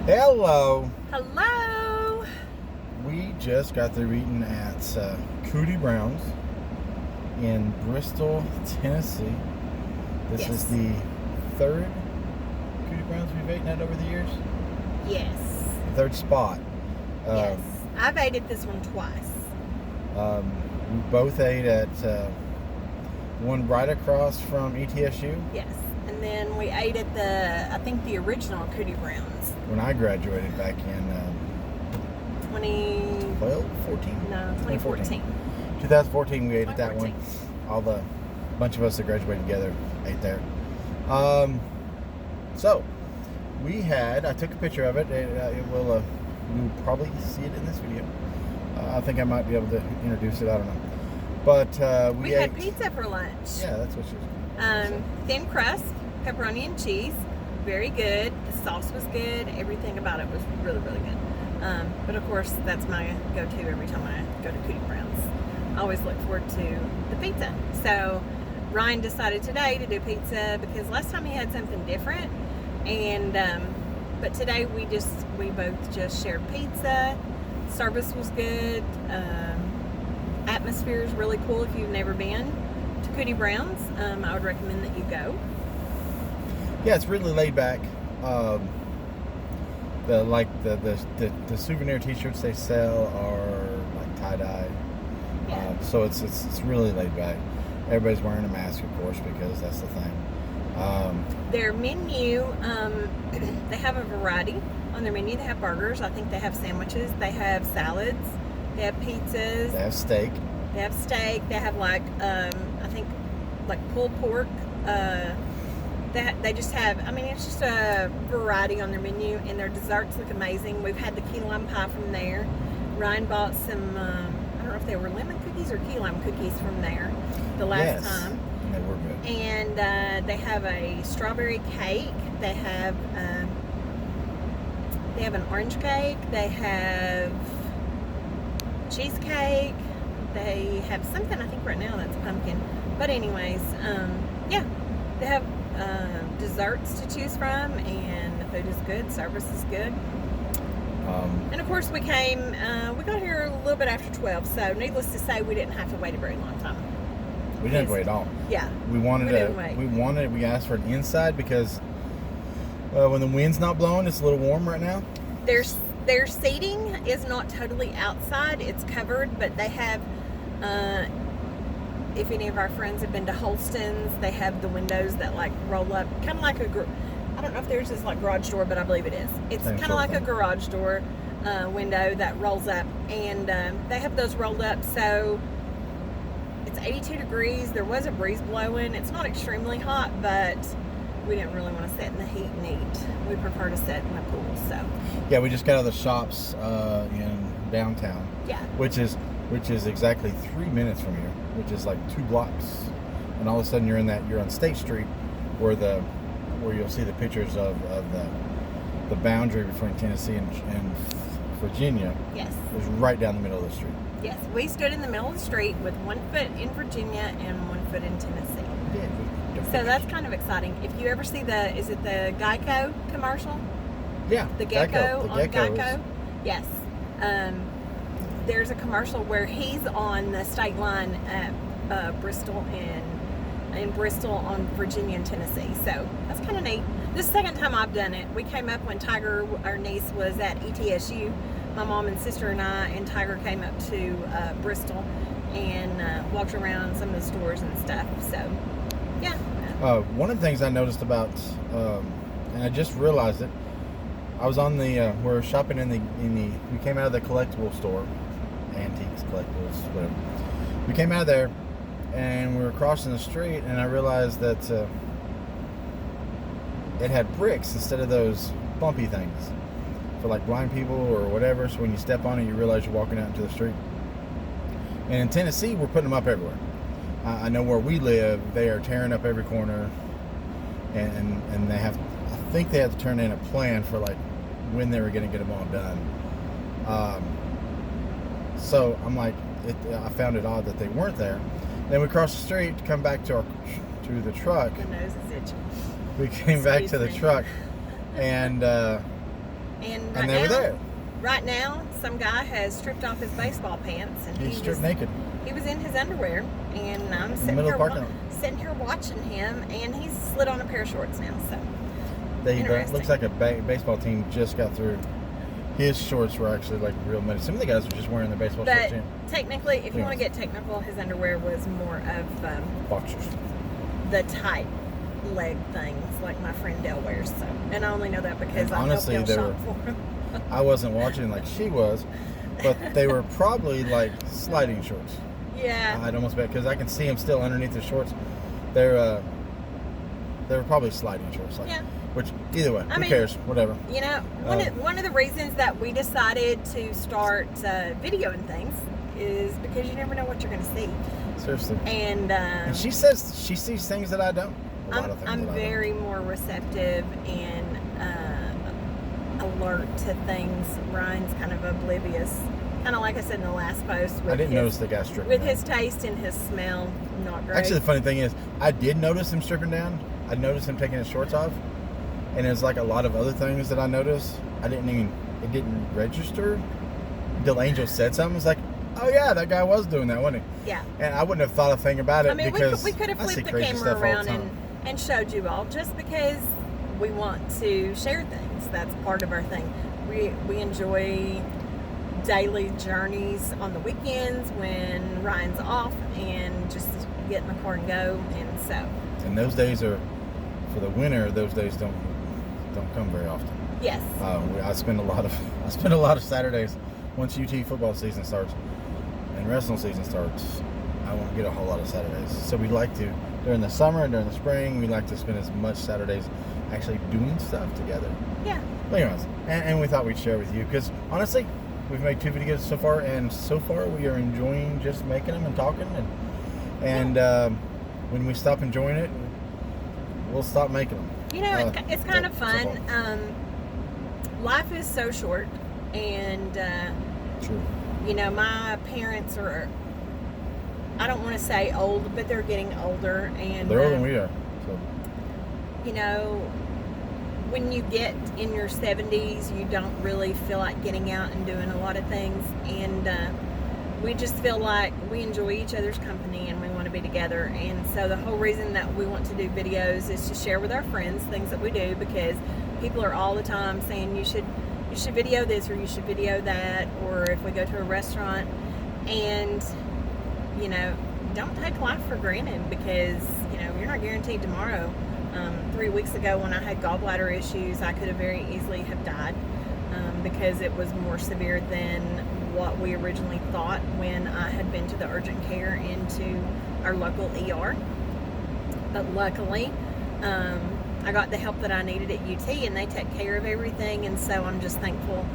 Hello. Hello. We just got through eating at Cootie Brown's in Bristol, Tennessee. This is the third Cootie Brown's we've eaten at over the years. Yes. Third spot. Yes. I've ate at this one twice. We both ate at one right across from ETSU. Yes. And then we ate at the original Cootie Brown's. When I graduated back in 2014. 2014, we ate at that one. All the bunch of us that graduated together ate there. So we had. I took a picture of it. You'll probably see it in this video. I think I might be able to introduce it. I don't know. But we had pizza for lunch. Yeah, that's what she was. Thin crust, pepperoni and cheese. Very good. The sauce was good. Everything about it was really, really good. But of course, that's my go-to every time I go to Cootie Brown's. I always look forward to the pizza. So Ryan decided today to do pizza because last time he had something different. And but today we both just shared pizza. Service was good. Atmosphere is really cool. If you've never been to Cootie Brown's, I would recommend that you go. Yeah, it's really laid back. The souvenir T-shirts they sell are like tie-dye. Yeah. So it's really laid back. Everybody's wearing a mask, of course, because that's the thing. Their menu, they have a variety on their menu. They have burgers. I think they have sandwiches. They have salads. They have pizzas. They have steak. They have steak. They have I think pulled pork. They just have, it's just a variety on their menu, and their desserts look amazing. We've had the key lime pie from there. Ryan bought some, I don't know if they were lemon cookies or key lime cookies from there the last time. They were good. And they have a strawberry cake. They have an orange cake. They have cheesecake. They have something, I think right now that's pumpkin. But anyways, yeah, they have desserts to choose from, and the food is good, service is good. And of course we got here a little bit after 12, so needless to say we didn't have to wait a very long time. We didn't wait at all. Yeah. We asked for an inside because when the wind's not blowing, it's a little warm right now. Their seating is not totally outside, it's covered, but they have if any of our friends have been to Holston's, they have the windows that roll up, kind of like I don't know if theirs is like garage door, but I believe it is. It's kind of like a garage door window that rolls up, and they have those rolled up, so it's 82 degrees. There was a breeze blowing. It's not extremely hot, but we didn't really want to sit in the heat and eat. We prefer to sit in the pool. So yeah, we just got out of the shops in downtown. Yeah. Which is exactly 3 minutes from here, which is like 2 blocks, and all of a sudden you're on State Street, where you'll see the pictures of the boundary between Tennessee and Virginia. Yes. Is right down the middle of the street. Yes, we stood in the middle of the street with 1 foot in Virginia and 1 foot in Tennessee. Yeah. So that's kind of exciting. If you ever see is it the Geico commercial? Yeah. The Gecko on Geico? Is... Yes. There's a commercial where he's on the state line at Bristol in Bristol on Virginia and Tennessee. So that's kind of neat. This is the second time I've done it. We came up when Tiger, our niece, was at ETSU. My mom and sister and I and Tiger came up to Bristol and walked around some of the stores and stuff. So, yeah. One of the things I noticed about, and I just realized it, I was on we're shopping we came out of the collectible store, antiques, collectibles, whatever. We came out of there, and we were crossing the street, and I realized that it had bricks instead of those bumpy things for like blind people or whatever. So when you step on it, you realize you're walking out into the street. And in Tennessee, we're putting them up everywhere. I know where we live, they are tearing up every corner, and they have, I think they have to turn in a plan for like when they were going to get them all done. So I'm like, I found it odd that they weren't there. Then we crossed the street to come back to the truck. The nose is itching. We came back to the truck, and And And they were there. Right now, some guy has stripped off his baseball pants, and He's stripped naked. He was in his underwear, and I'm sitting here watching him, and he's slid on a pair of shorts now. So Looks like a baseball team just got through. His shorts were actually like real muddy. Some of the guys were just wearing the baseball shorts. But technically, if you want to get technical, his underwear was more of boxers, the tight leg things like my friend Dell wears. So, and I only know that because I honestly, helped Dell shop for him. I wasn't watching like she was, but they were probably like sliding shorts. Yeah. I'd almost bet because I can see him still underneath the shorts. They were probably sliding shorts. Like, yeah. Which either way, who cares? Whatever. You know, one of the reasons that we decided to start videoing things is because you never know what you're going to see. Seriously. And she says she sees things that I don't. I'm very more receptive and alert to things. Ryan's kind of oblivious. Kind of like I said in the last post. I didn't notice the guy stripping with down. his taste and his smell, not great. Actually, the funny thing is, I did notice him stripping down. I noticed him taking his shorts off. And it's like a lot of other things that I noticed. It didn't register until Angel said something. It's like, oh yeah, that guy was doing that, wasn't he? Yeah. And I wouldn't have thought a thing about it. I mean, because we could have flipped the camera around and showed you all just because we want to share things. That's part of our thing. We enjoy daily journeys on the weekends when Ryan's off and just get in the car and go. And so. And those days are, for the winter, those days don't come very often. Yes. I spend a lot of Saturdays once UT football season starts and wrestling season starts. I won't get a whole lot of Saturdays. So we like to, during the summer and during the spring, we like to spend as much Saturdays actually doing stuff together. Yeah. But anyways, and we thought we'd share with you because honestly, we've made 2 videos so far, and so far we are enjoying just making them and talking. And when we stop enjoying it, we'll stop making them. You know, it's kind of fun. Life is so short, and true. You know, my parents are, I don't want to say old, but they're getting older, and they're older than we are. So. You know, when you get in your 70s, you don't really feel like getting out and doing a lot of things, and we just feel like we enjoy each other's company and we want to be together. And so the whole reason that we want to do videos is to share with our friends things that we do, because people are all the time saying you should video this or you should video that, or if we go to a restaurant. And you know, don't take life for granted, because you know, you're not guaranteed tomorrow. 3 weeks ago when I had gallbladder issues, I could have very easily have died because it was more severe than what we originally thought when I had been to the urgent care into our local ER. But luckily, I got the help that I needed at UT, and they take care of everything. And so I'm just thankful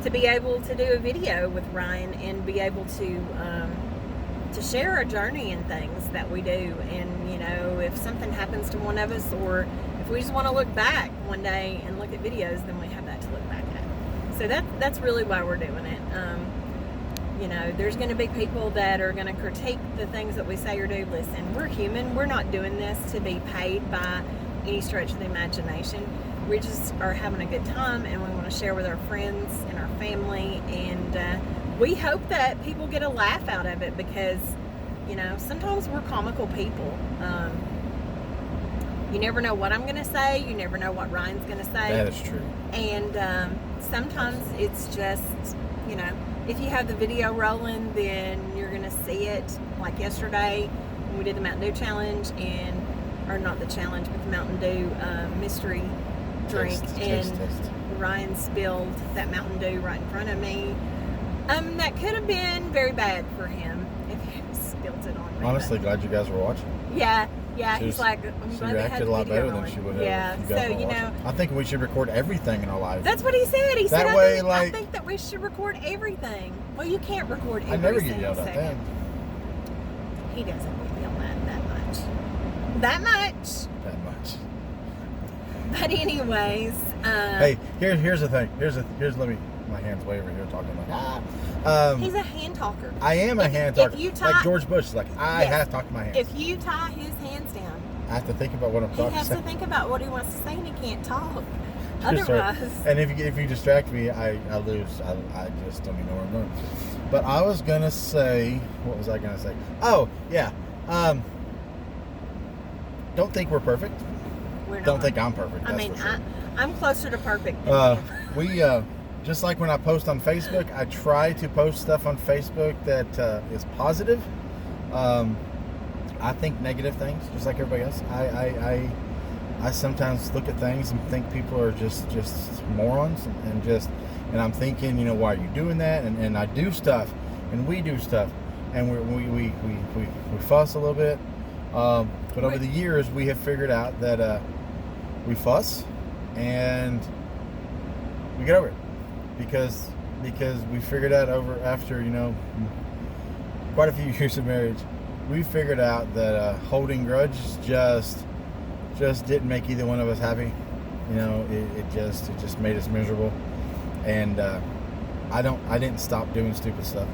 to be able to do a video with Ryan and be able to share our journey and things that we do. And you know, if something happens to one of us, or if we just want to look back one day and look at videos, then we have that to look back at. So that's really why we're doing it. You know, there's going to be people that are going to critique the things that we say or do. Listen, we're human. We're not doing this to be paid by any stretch of the imagination. We just are having a good time, and we want to share with our friends and our family. And we hope that people get a laugh out of it, because, you know, sometimes we're comical people. You never know what I'm going to say. You never know what Ryan's going to say. That is true. And sometimes it's just, you know, if you have the video rolling, then you're going to see it. Like yesterday when we did the Mountain Dew challenge, or not the challenge, but the Mountain Dew mystery drink. Taste. Ryan spilled that Mountain Dew right in front of me. That could have been very bad for him if he spilled it on me. Honestly, glad you guys were watching. Yeah. He's like, I'm she glad they had reacted the a lot video better rolling. than she would have. Yeah, if you guys so were you watching. know, I think we should record everything in our lives. that's what he said. He said, way, I think that we should record everything. Well, you can't record every I never get single yelled at second. then. He doesn't get yelled at that much. But anyways, hey, here's the thing. Here's my hand's way over here talking like he's a hand talker. I am a hand talker. Like George Bush is like, I have to talk to my hands. If you tie his hands down, I have to think about what I'm talking he has to think about what he wants to say, and he can't talk. Otherwise, and if you distract me, I lose. I just don't even know where I'm going. But I was gonna say, what was I gonna say? Oh yeah, don't think we're perfect. we're not. Don't think I'm perfect. I That's mean, for sure. I'm closer to perfect than you. We just like when I post on Facebook, I try to post stuff on Facebook that is positive. I think negative things, just like everybody else. I sometimes look at things and think people are just morons and I'm thinking, why are you doing that? And I do stuff and we do stuff and we fuss a little bit. But over the years we have figured out that we fuss and we get over it because we figured out after quite a few years of marriage, we figured out that holding grudges just didn't make either one of us happy. It just made us miserable. And I didn't stop doing stupid stuff.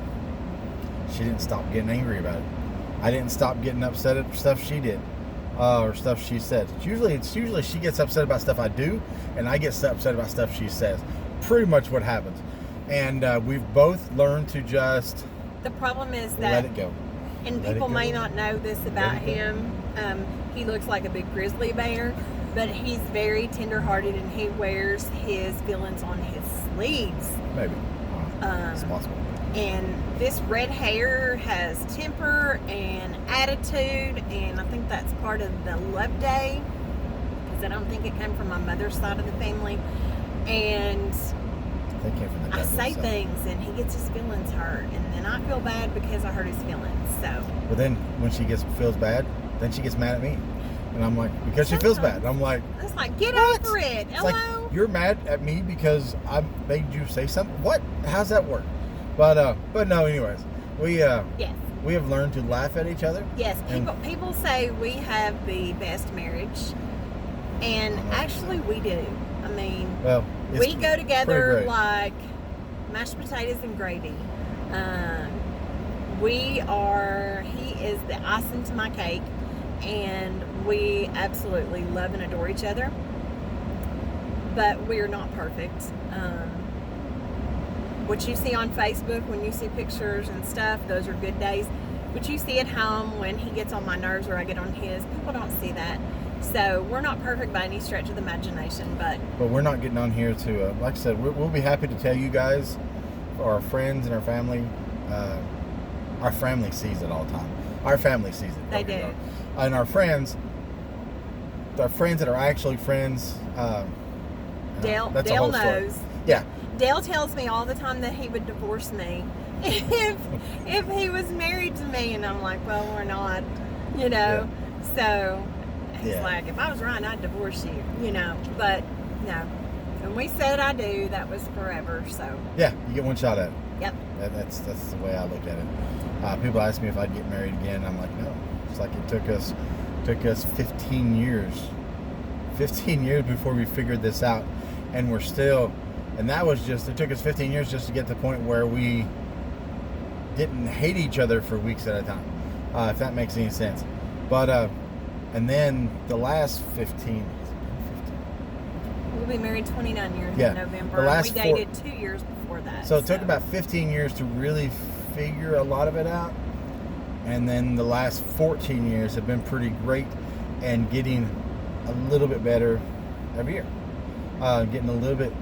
She didn't stop getting angry about it. I didn't stop getting upset at stuff she did or stuff she said. It's usually she gets upset about stuff I do, and I get upset about stuff she says. Pretty much what happens. And we've both learned to just The problem is that let it go. And Let it people go. may not know this about him. He looks like a big grizzly bear, but he's very tender-hearted and he wears his feelings on his sleeves. Maybe. It's possible. And this red hair has temper and attitude, and I think that's part of the love day, because I don't think it came from my mother's side of the family. And They came from the I say side. things and he gets his feelings hurt, and then I feel bad because I hurt his feelings. So But then when she feels bad, then she gets mad at me. And I'm like, because she feels bad. I'm like, it's like, get what? over it. It's Hello? like, you're mad at me because I made you say something? What? How's that work? But no, anyways. Yes. We have learned to laugh at each other. Yes. And- People say we have the best marriage. And Uh-huh. we do. I mean, Well, it's we go pretty together great. like mashed potatoes and gravy. He is the icing to my cake, and we absolutely love and adore each other. But we're not perfect. What you see on Facebook when you see pictures and stuff, those are good days. What you see at home when he gets on my nerves or I get on his, people don't see that. So we're not perfect by any stretch of the imagination, but we're not getting on here to, like I said, we'll be happy to tell you guys, our friends and our family. Our family sees it all the time. Our family sees it. They don't get me do. wrong. And our friends that are actually friends. Dale that's a whole story. knows. Yeah. Dale tells me all the time that he would divorce me if he was married to me, and I'm like, well, we're not, So he's like, if I was Ryan, I'd divorce you, But no, when we said I do, that was forever. So Yeah, you get one shot at it. yep. That's the way I look at it. People ask me if I'd get married again. I'm like, no. It's like it took us 15 years. 15 years before we figured this out, and we're still. And that was it took us 15 years just to get to the point where we didn't hate each other for weeks at a time, if that makes any sense. But and then the last 15. We'll be married 29 years Yeah, in November. the last and we dated 2 years before that. So it took about 15 years to really figure a lot of it out. And then the last 14 years have been pretty great and getting a little bit better every year. Getting a little bit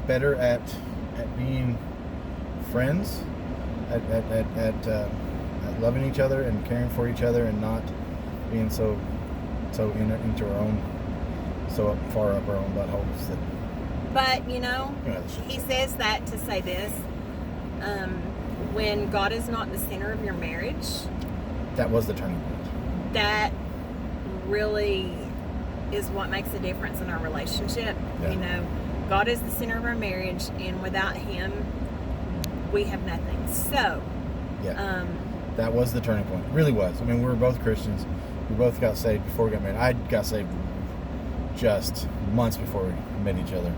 better at being friends, at loving each other and caring for each other and not being so into our own, so far up our own buttholes that. But, that's just he it. says that to say this. When God is not the center of your marriage, That was the turning point. that really is what makes a difference in our relationship. Yeah. God is the center of our marriage, and without him, we have nothing. So, Yeah. That was the turning point. It really was. I mean, we were both Christians. We both got saved before we got married. I got saved just months before we met each other.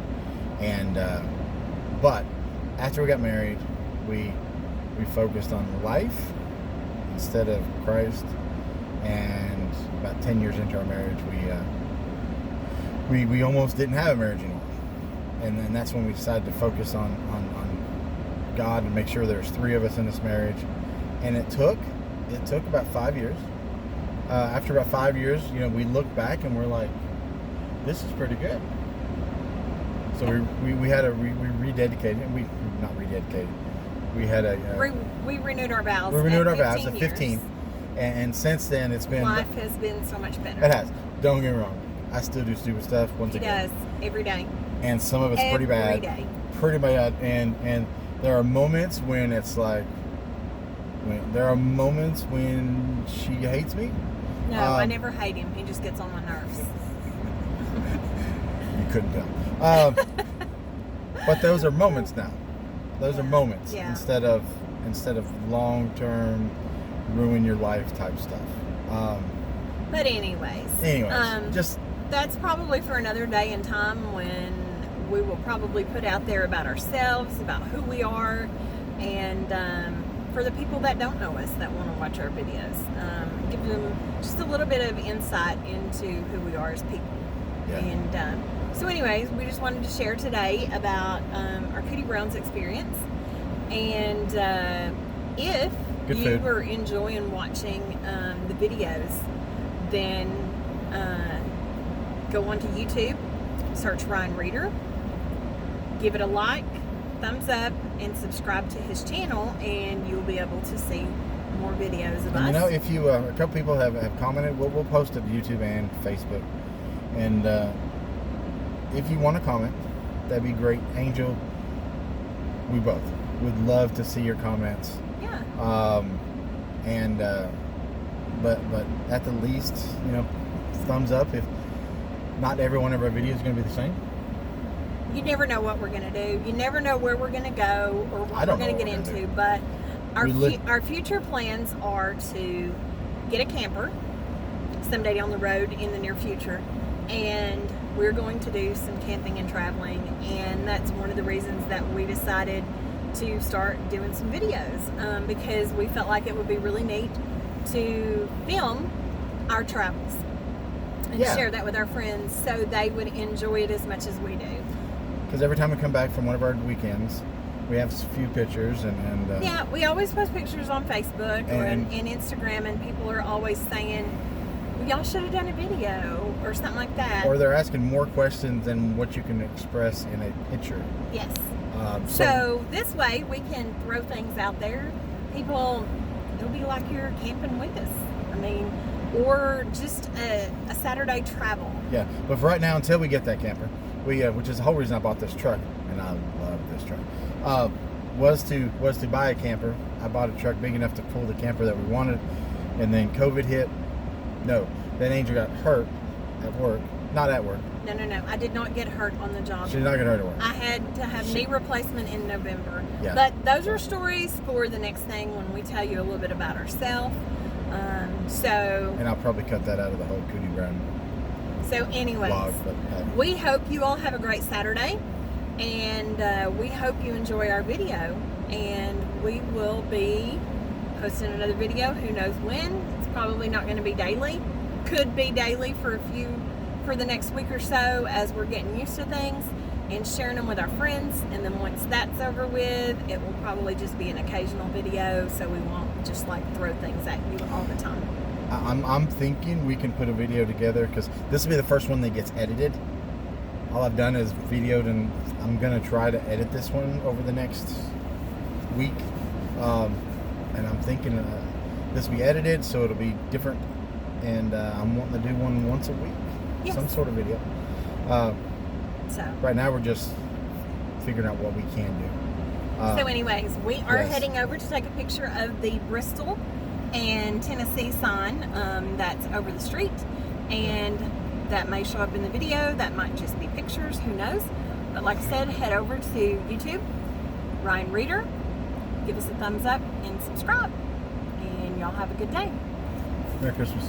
And but after we got married, we focused on life instead of Christ. And about 10 years into our marriage, we almost didn't have a marriage anymore. and then that's when we decided to focus on God and make sure there's 3 of us in this marriage. And it took about 5 years. After about 5 years, we look back and we're like, this is pretty good. So we rededicated. We not rededicated. We had we renewed our vows. We renewed our vows at at 15, and since then it's been life has been so much better. It has. Don't get me wrong. I still do stupid stuff once again. He does every day. And some of it's pretty bad. Every day. Pretty bad. And there are moments when it's like, there are moments when she hates me. No, I never hate him. He just gets on my nerves. You couldn't tell. But those are moments now. Those are moments instead of long-term ruin your life type stuff. But anyways, just that's probably for another day and time when we will probably put out there about ourselves, about who we are, and for the people that don't know us that want to watch our videos, give them just a little bit of insight into who we are as people. Yeah. And so anyways, we just wanted to share today about our Cootie Browns experience. And if Good you food. were enjoying watching the videos, then go onto YouTube, search Ryan Reeder, give it a like, thumbs up, and subscribe to his channel, and you'll be able to see more videos of us. If you a couple people have commented, we'll post it to YouTube and Facebook. And if you want to comment, that'd be great. Angel, we both would love to see your comments. Yeah. But at the least, thumbs up. If not every one of our videos is going to be the same. You never know what we're going to do. You never know where we're going to go or what we're going to get into. But our future plans are to get a camper someday down the road in the near future. And we're going to do some camping and traveling. And that's one of the reasons that we decided to start doing some videos. Because we felt like it would be really neat to film our travels. And share that with our friends so they would enjoy it as much as we do. Because every time we come back from one of our weekends, we have a few pictures and yeah, we always post pictures on Facebook and Instagram, and people are always saying, well, y'all should have done a video or something like that. Or they're asking more questions than what you can express in a picture. Yes. So this way we can throw things out there. People, it'll be like you're camping with us. I mean, or just a Saturday travel. Yeah, but for right now, until we get that camper, which is the whole reason I bought this truck, and I love this truck, was to buy a camper. I bought a truck big enough to pull the camper that we wanted, and then COVID hit. No, then Angel got hurt at work. Not at work. No. I did not get hurt on the job. She did not get hurt at work. I had to have knee replacement in November. Yeah. But those are stories for the next thing when we tell you a little bit about ourselves. And I'll probably cut that out of the whole Cootie Brown So anyways, vlog, we hope you all have a great Saturday, and we hope you enjoy our video, and we will be posting another video. Who knows when? It's probably not going to be daily. Could be daily for the next week or so as we're getting used to things and sharing them with our friends. And then once that's over with, it will probably just be an occasional video, so we won't just like throw things at you all the time. I'm thinking we can put a video together, because this will be the first one that gets edited. All I've done is videoed, and I'm going to try to edit this one over the next week. And I'm thinking this will be edited, so it'll be different. And I'm wanting to do one once a week. Yes. Some sort of video. So right now we're just figuring out what we can do. So anyways, we are heading over to take a picture of the Bristol and Tennessee sign that's over the street, and that may show up in the video, that might just be pictures, who knows. But like I said, head over to YouTube, Ryan Reeder, give us a thumbs up and subscribe, and y'all have a good day. Merry Christmas.